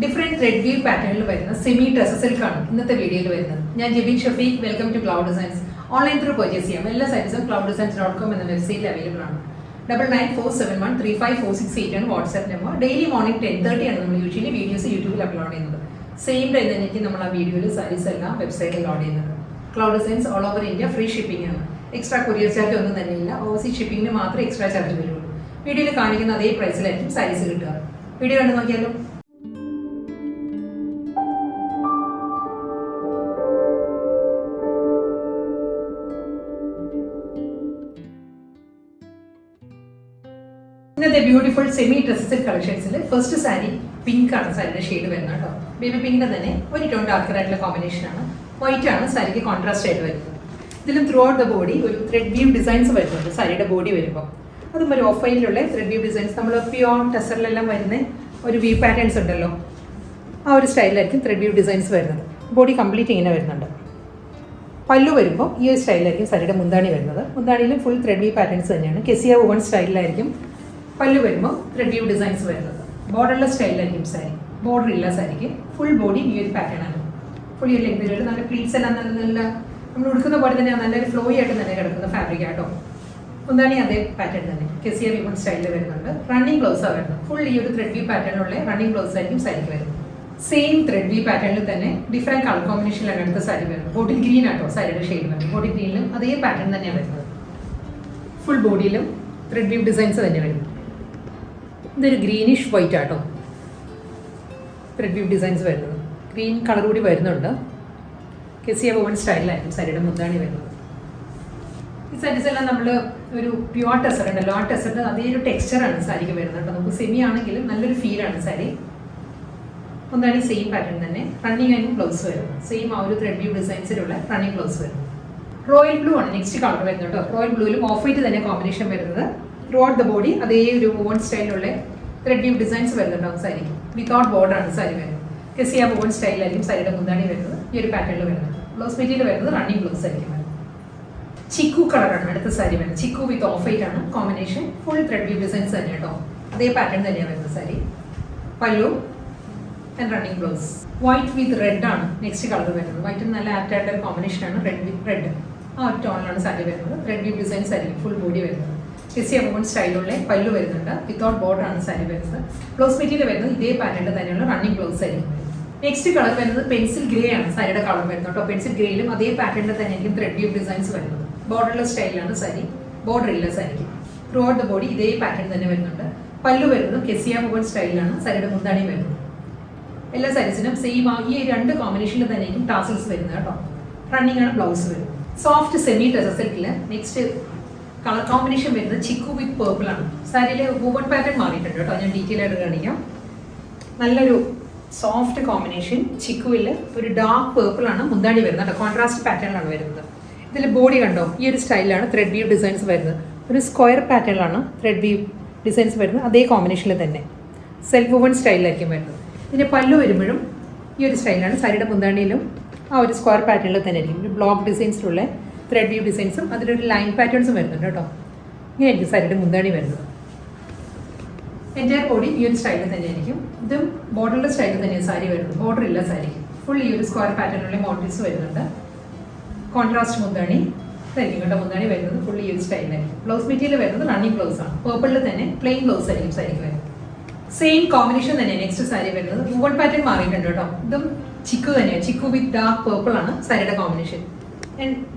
Different red view പാറ്റേണിൽ വരുന്ന semi dress സിൽക്കാണ് ഇന്നത്തെ വീഡിയോയിൽ വരുന്നത്. ഞാൻ Jebin Shafeeq. Welcome to Cloud Designs. Online through purchase ചെയ്യാം. എല്ലാ സൈറ്റ്സും clouddesigns.com എന്ന വെബ്സൈറ്റിൽ അവൈലബിൾ ആണ്. 9947135468 ആണ് വാട്സ്ആപ്പ് നമ്പർ. ഡെയിലി മോർണിംഗ് 10:30 ആണ് നമ്മൾ യൂഷ്വലി വീഡിയോസ് യൂട്യൂബിൽ അപ്ലോഡ് ചെയ്യുന്നത്. സെയിം ഡേ തന്നെ നമ്മൾ ആ വീഡിയോയിൽ സാരീസ് എല്ലാം വെബ്സൈറ്റിൽ ലോഡ് ചെയ്യുന്നത്. Cloud designs all over India free shipping ആണ്. എക്സ്ട്രാ കൊറിയർ ചാർജ് ഒന്നും തന്നെ ഇല്ല. ഓവർസീസ് ഷിപ്പിംഗിന് മാത്രമേ എക്സ്ട്രാ ചാർജ് വരുള്ളൂ. വീഡിയോയിൽ കാണിക്കുന്ന അതേ പ്രൈസിലായിരിക്കും സാരീസ് കിട്ടുക. വീഡിയോ കണ്ടു നോക്കിയാലോ. ഇന്നത്തെ ബ്യൂട്ടിഫുൾ സെമി ഡ്രസ്സസ് കളക്ഷൻസിൽ ഫസ്റ്റ് സാരി പിങ്ക് ആണ് സാരിയുടെ ഷെയ്ഡ് വരുന്നത് കേട്ടോ. ബേബി പിങ്കിന്റെ തന്നെ ഒരു ടോൺ ഡാർക്കർ ആയിട്ടുള്ള കോമ്പിനേഷൻ ആണ്. വൈറ്റ് ആണ് സാരിക്ക് കോൺട്രാസ്റ്റ് ആയിട്ട് വരുന്നത്. ഇതിലും ത്രൂ ഔട്ട് ദ ബോഡി ഒരു ത്രെഡ് വ്യൂ ഡിസൈൻസ് വരുന്നുണ്ട് സാരിയുടെ ബോഡി വരുമ്പോൾ. അതും ഒരു ഓഫ് വൈറ്റിലുള്ള ത്രെഡ് വ്യൂ ഡിസൈൻസ്. നമ്മൾ പ്യോർ ടെസറിലെല്ലാം വരുന്ന ഒരു വ്യൂ പാറ്റേൺസ് ഉണ്ടല്ലോ, ആ ഒരു സ്റ്റൈലിലായിരിക്കും ത്രെഡ് വ്യൂ ഡിസൈൻസ് വരുന്നത്. ബോഡി കംപ്ലീറ്റ് ഇങ്ങനെ വരുന്നുണ്ട്. പല്ലു വരുമ്പോൾ ഈ ഒരു സ്റ്റൈലിലായിരിക്കും സാരിയുടെ മുന്താണി വരുന്നത്. മുന്താണിയിലും ഫുൾ ത്രെഡ് വ്യൂ പാറ്റേൺസ് തന്നെയാണ്. കെസിയ വുവൺ സ്റ്റൈലിലായിരിക്കും പല്ലു വരുമ്പോൾ ത്രെഡ് വ്യൂ ഡിസൈൻസ് വരുന്നത്. ബോർഡർലെസ് സ്റ്റൈലിലായിരിക്കും സാരി. ബോർഡർ ഇല്ല സാരിക്ക്. ഫുൾ ബോഡി ഈ ഒരു പാറ്റേൺ ആണ്. ഫുൾ ഈ ലെങ്തിലുള്ള നല്ല പ്ലീറ്റ്സ് എല്ലാം നല്ല നല്ല നമ്മൾ ഉടുക്കുന്ന പോലെ തന്നെ നല്ലൊരു ഫ്ലോയി ആയിട്ട് തന്നെ കിടക്കുന്ന ഫാബ്രിക് ആട്ടോ. മുന്താണി അതേ പാറ്റേൺ തന്നെ കെസിയ വുവൺ സ്റ്റൈലിൽ വരുന്നുണ്ട്. റണ്ണിങ് ബ്ലൗസാണ് വരുന്നത്. ഫുൾ ഈ ഒരു ത്രെഡ് വ്യൂ പാറ്റേണിലുള്ള റണ്ണിങ് ബ്ലൗസ് ആയിരിക്കും സാരിക്ക് വരുന്നത്. സെയിം ത്രെഡ് വ്യൂ പാറ്റേണിൽ തന്നെ ഡിഫറെന്റ് കളർ കോമ്പിനേഷനിലാണ് അടുത്ത സാരി വരുന്നത്. ബോട്ടിൽ ഗ്രീൻ ആട്ടോ സാരിയുടെ ഷെയ്ഡ് വരുന്നത്. ബോട്ടിൽ ഗ്രീനിലും അതേ പാറ്റേൺ തന്നെയാണ് വരുന്നത്. ഫുൾ ബോഡിയിലും ത്രെഡ് വ്യൂ ഡിസൈൻസ് തന്നെ വരുന്നത്. ഇതൊരു ഗ്രീനിഷ് വൈറ്റ് ആട്ടോ ത്രെഡ് വ്യൂ ഡിസൈൻസ് വരുന്നത്. ഗ്രീൻ കളർ കൂടി വരുന്നുണ്ട്. കെസിയ വുവൺ സ്റ്റൈലിലായിരിക്കും സാരിയുടെ മുന്താണി വരുന്നത്. ഈ സാരീസ് എല്ലാം നമ്മൾ ഒരു പ്യുവർ ടെസർ ഉണ്ടല്ലോ, ആ ടെസറിൻ്റെ അതേ ഒരു ടെക്സ്ചറാണ് സാരിക്ക് വരുന്നത് കേട്ടോ. നമുക്ക് സെമി ആണെങ്കിലും നല്ലൊരു ഫീലാണ് സാരി. മുന്താണി സെയിം പാറ്റേൺ തന്നെ. റണ്ണിങ് ആൻഡ് ബ്ലൗസ് വരും. സെയിം ആ ഒരു ത്രെഡ് വ്യൂ ഡിസൈൻസിലുള്ള റണ്ണിങ് ബ്ലൗസ് വരും. റോയൽ ബ്ലൂ ആണ് നെക്സ്റ്റ് കളർ വരുന്നത് കേട്ടോ. റോയൽ ബ്ലൂവിലും ഓഫ് വൈറ്റ് തന്നെ കോമ്പിനേഷൻ വരുന്നത്. ത്രൂ ഔട്ട് ദ ബോഡി അതേ ഒരു വുവൺ സ്റ്റൈലിലുള്ള ത്രെഡ് വ്യൂ ഡിസൈൻസ് വരുന്നുണ്ടാവും സാരിക്ക്. വിത്തൗട്ട് ബോർഡർ ആണ് സാരി വരുന്നത്. കെസിയ വുവൺ സ്റ്റൈലിലായിരിക്കും സാരിയുടെ മുന്താണി വരുന്നത്. ഈ ഒരു പാറ്റേണിൽ വരുന്നത്. ബ്ലൗസ് മെറ്റീരിയൽ വരുന്നത് റണ്ണിങ് ബ്ലൗസ് ആയിരിക്കും വരുന്നത്. ചിക്കു കളറാണ് അടുത്ത സാരി വരുന്നത്. ചിക്കു വിത്ത് ഓഫ് വൈറ്റ് ആണ് combination. Full thread weave designs തന്നെ കേട്ടോ. അതേ പാറ്റേൺ തന്നെയാണ് വരുന്നത് സാരി. പല്ലു and running blouse. White with red ആണ് നെക്സ്റ്റ് കളർ വരുന്നത്. വൈറ്റും നല്ല ആപ്റ്റ് ആയിട്ടുള്ള കോമ്പിനേഷൻ ആണ്. റെഡ് വിത്ത് റെഡ് ആ ഒരു ടോണിലാണ് സാരി വരുന്നത്. ത്രെഡ് വ്യൂ ഡിസൈൻസ് ആയിരിക്കും ഫുൾ ബോഡി വരുന്നത്. കെസിയ വുവൺ സ്റ്റൈലുള്ള പല്ലു വരുന്നുണ്ട്. വിത്തൗട്ട് ബോർഡർ ആണ് സാരി വരുന്നത്. ബ്ലൗസ് മെറ്റീരിയൽ വരുന്നത് ഇതേ പാറ്റേണിൽ തന്നെയുള്ള റണ്ണിങ് ബ്ലൗസ് ആയിരിക്കും. നെക്സ്റ്റ് കളർ വരുന്നത് പെൻസിൽ ഗ്രേ ആണ് സാരിയുടെ കളർ വരുന്നത് കേട്ടോ. പെൻസിൽ ഗ്രേയിലും അതേ പാറ്റേണിൽ തന്നെയായിരിക്കും ത്രെഡ് വ്യൂ ഡിസൈൻസ് വരുന്നത്. ബോർഡർലെസ് സ്റ്റൈലാണ് സാരി. ബോർഡർ ഇല്ല സാരിക്ക്. ത്രൂ ഔട്ട് ദ ബോഡി ഇതേ പാറ്റേൺ തന്നെ വരുന്നുണ്ട്. പല്ലു വരുന്നത് കെസിയ വുവൺ സ്റ്റൈലാണ് സാരിയുടെ മുന്താണി വരുന്നത്. എല്ലാ സാരീസിനും സെയിം ഈ രണ്ട് കോമ്പിനേഷനിൽ തന്നെയായിരിക്കും ടാസിൽസ് വരുന്നത് കേട്ടോ. റണ്ണിങ് ആണ് ബ്ലൗസ് വരും. സോഫ്റ്റ് സെമി ടെസർ സിൽക്കിൽ നെക്സ്റ്റ് കളർ കോമ്പിനേഷൻ വരുന്നത് ചിക്കു വിത്ത് പേർപ്പിൾ ആണ്. സാരിയിലെ വുവൺ പാറ്റേൺ മാറിയിട്ടുണ്ട് കേട്ടോ. ഞാൻ ഡീറ്റെയിൽ ആയിട്ട് കാണിക്കാം. നല്ലൊരു സോഫ്റ്റ് കോമ്പിനേഷൻ. ചിക്കുവിൽ ഒരു ഡാർക്ക് പേർപ്പിൾ ആണ് മുന്താണി വരുന്നത് കേട്ടോ. കോൺട്രാസ്റ്റ് പാറ്റേണിലാണ് വരുന്നത്. ഇതിൽ ബോഡി കണ്ടോ ഈ ഒരു സ്റ്റൈലാണ് ത്രെഡ് വ്യൂ ഡിസൈൻസ് വരുന്നത്. ഒരു സ്ക്വയർ പാറ്റേണിലാണ് ത്രെഡ് വ്യൂ ഡിസൈൻസ് വരുന്നത്. അതേ കോമ്പിനേഷനിൽ തന്നെ സെൽഫ് വുവൺ സ്റ്റൈലിലായിരിക്കും വരുന്നത്. ഇതിൻ്റെ പല്ലു വരുമ്പോഴും ഈ ഒരു സ്റ്റൈലാണ്. സാരിയുടെ മുന്താണിയിലും ആ ഒരു സ്ക്വയർ പാറ്റേണിൽ തന്നെ ആയിരിക്കും. ഒരു ബ്ലോക്ക് ഡിസൈൻസിലുള്ള ത്രെഡ് വ്യൂ ഡിസൈൻസും അതിലൊരു ലൈൻ പാറ്റേൺസും വരുന്നുണ്ട് കേട്ടോ. ഇങ്ങനെയായിരിക്കും സാരിയുടെ മുന്താണി വരുന്നത്. എൻ്റെ ബോഡി ഈ ഒരു സ്റ്റൈലിൽ തന്നെയായിരിക്കും. ഇതും ബോർഡറിൻ്റെ സ്റ്റൈലിൽ തന്നെയാണ് സാരി വരുന്നത്. ബോർഡർ ഇല്ല സാരിക്ക്. ഫുൾ ഈ ഒരു സ്ക്വയർ പാറ്റേണിലുള്ള മോട്ടീവ്സ് വരുന്നുണ്ട്. കോൺട്രാസ്റ്റ് മുന്താണി ഇതായിരിക്കും കേട്ടോ. മുന്താണി വരുന്നത് ഫുൾ ഈ ഒരു സ്റ്റൈലിലായിരിക്കും. ബ്ലൗസ് മെറ്റീരിയൽ വരുന്നത് റണ്ണിങ് ബ്ലൗസ് ആണ്. പേർപ്പിളിൽ തന്നെ പ്ലെയിൻ ബ്ലൗസ് ആയിരിക്കും സാരിക്ക് വരുന്നത്. സെയിം കോമ്പിനേഷൻ തന്നെ നെക്സ്റ്റ് സാരി വരുന്നത്. വുവൺ പാറ്റേൺ മാറിയിട്ടുണ്ട് കേട്ടോ. ഇതും ചിക്കു തന്നെയാണ്. ചിക്കു വിത്ത് ഡാർക്ക് പേർപ്പിൾ ആണ് സാരിയുടെ കോമ്പിനേഷൻ. ഞാൻ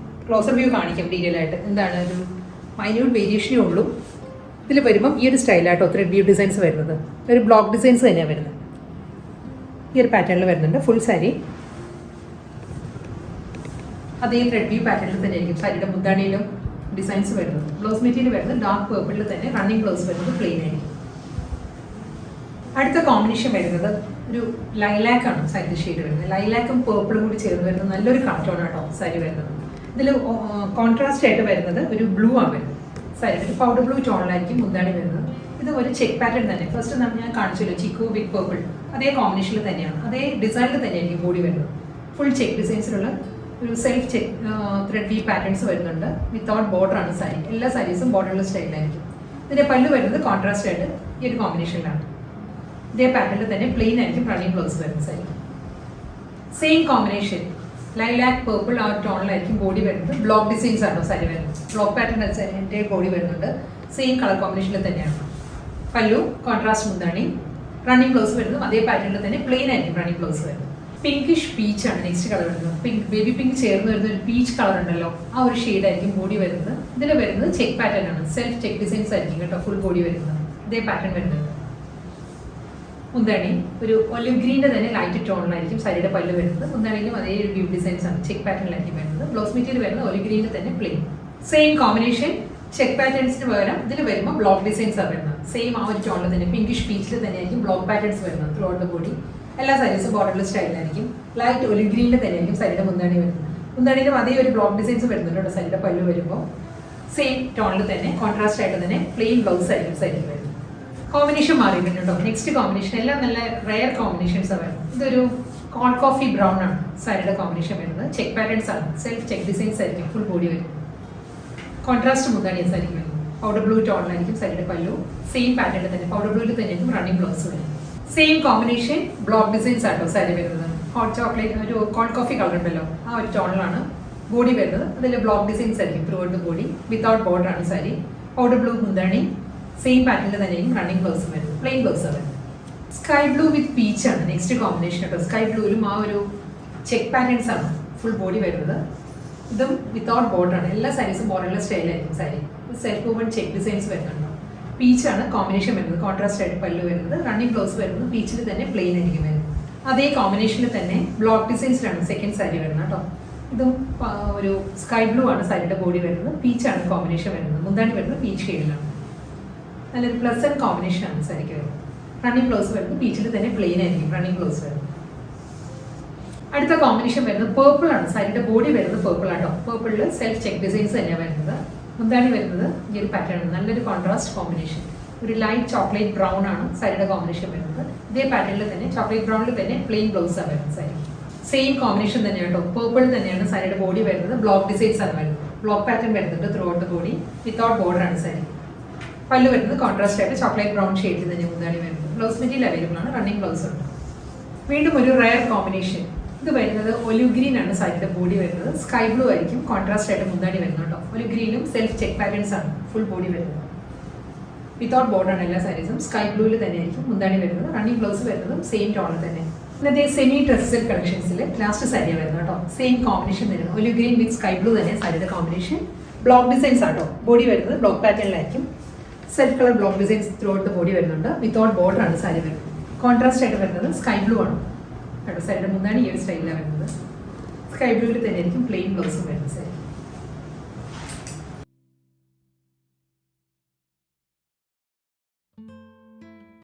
ക്ലോസർ വ്യൂ കാണിക്കാം ഡീറ്റെയിൽ ആയിട്ട്. എന്താണ് ഒരു മൈന്യൂട്ട് വേരിയേഷനേ ഉള്ളൂ. ഇതിൽ വരുമ്പം ഈ ഒരു സ്റ്റൈലായിട്ടോ ത്രെഡ് വ്യൂ ഡിസൈൻസ് വരുന്നത്. ഒരു ബ്ലോക്ക് ഡിസൈൻസ് തന്നെയാണ് വരുന്നത്. ഈ ഒരു പാറ്റേണിൽ വരുന്നുണ്ട് ഫുൾ സാരി. അതേ ത്രെഡ് വ്യൂ പാറ്റേണിൽ തന്നെ ആയിരിക്കും സാരിയുടെ മുന്താണിയിലും ഡിസൈൻസ് വരുന്നത്. ബ്ലൗസ് മെറ്റീരിയൽ വരുന്നത് ഡാർക്ക് പേർപ്പിളിൽ തന്നെ. റണ്ണിങ് ബ്ലൗസ് വരുന്നത് പ്ലെയിൻ ആയിരിക്കും. അടുത്ത കോമ്പിനേഷൻ വരുന്നത് ഒരു ലൈലാക്ക് ആണ് സാരിയുടെ ഷെയ്ഡ് വരുന്നത്. ലൈലാക്കും പേർപ്പിളും കൂടി ചേർന്ന് വരുന്നത് നല്ലൊരു കളർ ആട്ടോ സാരി വരുന്നത്. ഇതിൽ കോൺട്രാസ്റ്റ് ആയിട്ട് വരുന്നത് ഒരു ബ്ലൂ ആണ് വരുന്നത്. സാരിയുടെ ഒരു പൗഡർ ബ്ലൂ ടോണിലായിരിക്കും മുന്താണി വരുന്നത്. ഇത് ഒരു ചെക്ക് പാറ്റേൺ തന്നെ. ഫസ്റ്റ് ഞാൻ കാണിച്ചല്ലോ ചിക്കു വിത്ത് പേർപ്പിൾ. അതേ കോമ്പിനേഷനിൽ തന്നെയാണ്. അതേ ഡിസൈനിൽ തന്നെയായിരിക്കും ബോഡി വരുന്നത്. ഫുൾ ചെക്ക് ഡിസൈൻസിലുള്ള ഒരു self check thread view patterns വരുന്നുണ്ട്. വിത്തൗട്ട് ബോർഡർ ആണ് സാരി. എല്ലാ സാരീസും ബോർഡർലെസ് സ്റ്റൈലായിരിക്കും. ഇതിൻ്റെ പല്ലു വരുന്നത് കോൺട്രാസ്റ്റ് ആയിട്ട് ഈ ഒരു കോമ്പിനേഷനിലാണ്. ഇതേ പാറ്റേണിൽ തന്നെ പ്ലെയിൻ ആയിരിക്കും റണ്ണിങ് ബ്ലൗസ് വരുന്ന sari. Same combination lilac purple ആ ടോണിലായിരിക്കും ബോഡി വരുന്നത്. ബ്ലോക്ക് ഡിസൈൻസ് ആണോ സാരി വരുന്നത്. ബ്ലോക്ക് പാറ്റേൺ എൻ്റെ ബോഡി വരുന്നുണ്ട്. സെയിം കളർ കോമ്പിനേഷനിൽ തന്നെയാണ്. പല്ലു കോൺട്രാസ്റ്റ് മുന്താണി. റണ്ണിങ് ബ്ലൗസ് വരുന്നത് അതേ പാറ്റേണിൽ തന്നെ പ്ലെയിൻ ആയിരിക്കും റണ്ണിങ് ബ്ലൗസ് വരുന്നത്. പിങ്കിഷ് പീച്ച് ആണ് നെക്സ്റ്റ് കളർ വരുന്നത്. പിങ്ക് ബേബി പിങ്ക് ചേർന്ന് വരുന്ന ഒരു പീച്ച് കളർ ഉണ്ടല്ലോ, ആ ഒരു ഷെയ്ഡ് ആയിരിക്കും ബോഡി വരുന്നത്. ഇതിൽ വരുന്നത് ചെക്ക് പാറ്റേൺ ആണ്. സെൽഫ് ചെക്ക് ഡിസൈൻസ് ആയിരിക്കും കേട്ടോ ഫുൾ ബോഡി വരുന്നത്. ഇതേ പാറ്റേൺ വരുന്നത്. മുന്താണി ഒരു ഒലിവ് ഗ്രീൻ്റെ തന്നെ ലൈറ്റ് ടോണിലായിരിക്കും സാരിയുടെ പല്ല് വരുന്നത്. മുന്താണിയിലും അതേ ഒരു വ്യൂ ഡിസൈൻസ് ആണ് ചെക്ക് പാറ്റേണിലായിരിക്കും വരുന്നത്. ബ്ലൗസ് മെറ്റീരിയൽ വരുന്നത് ഒലിവ് ഗ്രീൻ്റെ തന്നെ പ്ലെയിൻ. സെയിം കോമ്പിനേഷൻ ചെക്ക് പാറ്റേൺസിന് പകരം ഇതിൽ വരുമ്പോൾ ബ്ലോക്ക് ഡിസൈൻസ് ആണ് വരുന്നത്. സെയിം ആ ഒരു ടോണിൽ തന്നെ പിങ്കിഷ് പീച്ചിൽ തന്നെ ആയിരിക്കും ബ്ലോക്ക് പാറ്റേൺസ് വരുന്നത് ത്രൂ ഔട്ട് ദ ബോഡി. എല്ലാ സാരീസും ബോർഡർലെസ് സ്റ്റൈലായിരിക്കും. ലൈറ്റ് ഒലിവ് ഗ്രീനിൽ തന്നെ ആയിരിക്കും സാരിയുടെ മുന്താണി വരുന്നത്. മുന്താണിയിലും അതേ ഒരു ബ്ലോക്ക് ഡിസൈൻസ് വരുന്നുണ്ട് സാരിയുടെ പല്ല് വരുമ്പോൾ. സെയിം ടോണിൽ തന്നെ കോൺട്രാസ്റ്റ് ആയിട്ട് തന്നെ പ്ലെയിൻ ബ്ലൗസ് ആയിരിക്കും സാരിയിൽ വരുന്നത്. കോമ്പിനേഷൻ മാറിയിട്ടുണ്ടോ. നെക്സ്റ്റ് കോമ്പിനേഷൻ എല്ലാം നല്ല റയർ കോമ്പിനേഷൻസ് ആണ് വരുന്നത്. ഇതൊരു കോൺ കോഫി ബ്രൗൺ ആണ് സാരിയുടെ കോമ്പിനേഷൻ വരുന്നത്. ചെക്ക് പാറ്റേൺസ് ആണ്. സെൽഫ് ചെക്ക് ഡിസൈൻസ് ആയിരിക്കും ഫുൾ ബോഡി വരുന്നത്. കോൺട്രാസ്റ്റ് മുന്താണി സാരിക്ക് വരുന്നത്. പൗഡർ ബ്ലൂ ടോണിലായിരിക്കും സാരിയുടെ പല്ലു. സെയിം പാറ്റേണിൽ തന്നെ പൗഡർ ബ്ലൂവിൽ തന്നെയായിരിക്കും റണ്ണിങ് ബ്ലൗസ് വരുന്നത്. സെയിം കോമ്പിനേഷൻ ബ്ലോക്ക് ഡിസൈൻസ് ആട്ടോ സാരി വരുന്നത്. ഹോട്ട് ചോക്ലേറ്റ് ഒരു കോൺ കോഫി കളർ ഉണ്ടല്ലോ, ആ ഒരു ടോണിലാണ് ബോഡി വരുന്നത്. അതിൽ ബ്ലോക്ക് ഡിസൈൻസ് ആയിരിക്കും throughout the body. Without border ആണ് സാരി. പൗഡർ ബ്ലൂ മുന്താണി. സെയിം പാറ്റേണിൽ തന്നെയായിരിക്കും റണ്ണിങ് ബ്ലൗസ് വരുന്നത്. പ്ലെയിൻ ബ്ലൗസ് ആണ്. സ്കൈ ബ്ലൂ വിത്ത് പീച്ച് ആണ് നെക്സ്റ്റ് കോമ്പിനേഷൻ കേട്ടോ. സ്കൈ ബ്ലൂവിലും ആ ഒരു ചെക്ക് പാറ്റേൺസ് ആണ് ഫുൾ ബോഡി വരുന്നത്. ഇതും വിത്തൗട്ട് ബോർഡർ ആണ്. എല്ലാ സാരീസും ബോർഡർലെസ് സ്റ്റൈലായിരിക്കും sari. Self woven check designs വരുന്നുണ്ടോ. പീച്ചാണ് കോമ്പിനേഷൻ വരുന്നത്. കോൺട്രാസ്റ്റ് ആയിട്ട് പല്ലു വരുന്നത്. റണ്ണിങ് ബ്ലൗസ് വരുന്നത് പീച്ചിൽ തന്നെ പ്ലെയിൻ ആയിരിക്കും വരുന്നത്. അതേ കോമ്പിനേഷനിൽ തന്നെ ബ്ലോക്ക് ഡിസൈൻസിലാണ് സെക്കൻഡ് സാരി വരുന്നത് കേട്ടോ. ഇതും ഒരു സ്കൈ ബ്ലൂ ആണ് സാരിയുടെ ബോഡി വരുന്നത്. പീച്ചാണ് കോമ്പിനേഷൻ വരുന്നത്. മുന്താണി വരുന്നത് പീച്ച് ഷെയ്ഡിലാണ്. നല്ലൊരു പ്ലസന്റ് കോമ്പിനേഷൻ ആണ് സാരിക്ക് വരുന്നത്. റണ്ണിങ് ബ്ലൗസ് വരുന്നത് പീച്ചിൽ തന്നെ പ്ലെയിൻ ആയിരിക്കും റണ്ണിങ് ബ്ലൗസ് വരുന്നത്. അടുത്ത കോമ്പിനേഷൻ വരുന്നത് പേർപ്പിൾ ആണ്. സാരിയുടെ ബോഡി വരുന്നത് പേർപ്പിൾ ആട്ടോ. പേർപ്പിളിൽ സെൽഫ് ചെക്ക് ഡിസൈൻസ് തന്നെയാണ് വരുന്നത്. മുന്താണി വരുന്നത് ഈ ഒരു പാറ്റേൺ. നല്ലൊരു കോൺട്രാസ്റ്റ് കോമ്പിനേഷൻ. ഒരു ലൈറ്റ് ചോക്ലേറ്റ് ബ്രൗൺ ആണ് സാരിയുടെ കോമ്പിനേഷൻ വരുന്നത്. ഇതേ പാറ്റേണിൽ തന്നെ ചോക്ലേറ്റ് ബ്രൗണിൽ തന്നെ പ്ലെയിൻ ബ്ലൗസ് ആണ് വരുന്നത് സാരി. സെയിം കോമ്പിനേഷൻ തന്നെയാണ് കേട്ടോ. പേർപ്പിൾ തന്നെയാണ് സാരിയുടെ ബോഡി വരുന്നത്. ബ്ലോക്ക് ഡിസൈൻസ് ആണ് വരുന്നത്. ബ്ലോക്ക് പാറ്റേൺ വരുന്നുണ്ട് through out the body. Without border ആണ് സാരി. പല്ല് വരുന്നത് കോൺട്രാസ്റ്റ് ആയിട്ട് ചോക്ലേറ്റ് ബ്രൗൺ ഷെയ്ഡിൽ തന്നെ മുന്താണി വരുന്നത്. ബ്ലൗസ് മെറ്റീരിയൽ അവൈലബിൾ ആണ്. റണ്ണിങ് ബ്ലൗസ് ഉണ്ട്. വീണ്ടും ഒരു റയർ കോമ്പിനേഷൻ. ഇത് വരുന്നത് ഒലിവ് ഗ്രീൻ ആണ് സാരിയുടെ ബോഡി വരുന്നത്. സ്കൈ ബ്ലൂ ആയിരിക്കും കോൺട്രാസ്റ്റ് ആയിട്ട് മുന്താണി വരുന്നത് കേട്ടോ. ഒലിവ് ഗ്രീനും സെൽഫ് ചെക്ക് പാറ്റേൺസ് ആണ് ഫുൾ ബോഡി വരുന്നത്. വിത്തൗട്ട് ബോർഡർ ആണ് എല്ലാ സാരീസും. സ്കൈ ബ്ലൂവിൽ തന്നെ ആയിരിക്കും മുന്താണി വരുന്നത്. റണ്ണിങ് ബ്ലൗസ് വരുന്നതും സെയിം ടോണിൽ തന്നെ. ഇന്നത്തെ സെമി ഡ്രസ്സൽ കളക്ഷൻസിൽ ലാസ്റ്റ് സാരിയാണ് വരുന്നത് കേട്ടോ. സെയിം കോമ്പിനേഷൻ വരുന്നത്. Olive green with sky blue തന്നെ സാരിയുടെ കോമ്പിനേഷൻ. ബ്ലോക്ക് ഡിസൈൻസ് ആട്ടോ. ബോഡി വരുന്നത് ബ്ലോക്ക് പാറ്റേണിലായിരിക്കും. Self colour block designs throughout the body വരുന്നുണ്ട്. വിത്തൗട്ട് ബോർഡർ ആണ് സാരി വരുന്നത്. കോൺട്രാസ്റ്റ് ആയിട്ട് വരുന്നത് സ്കൈ ബ്ലൂ ആണ് കേട്ടോ. സാരിയുടെ മുന്താണി ഈ ഒരു സ്റ്റൈലിലാണ് വരുന്നത്. സ്കൈ ബ്ലൂവിൽ തന്നെ ആയിരിക്കും പ്ലെയിൻ ബ്ലൗസും വരുന്നത് സാരി.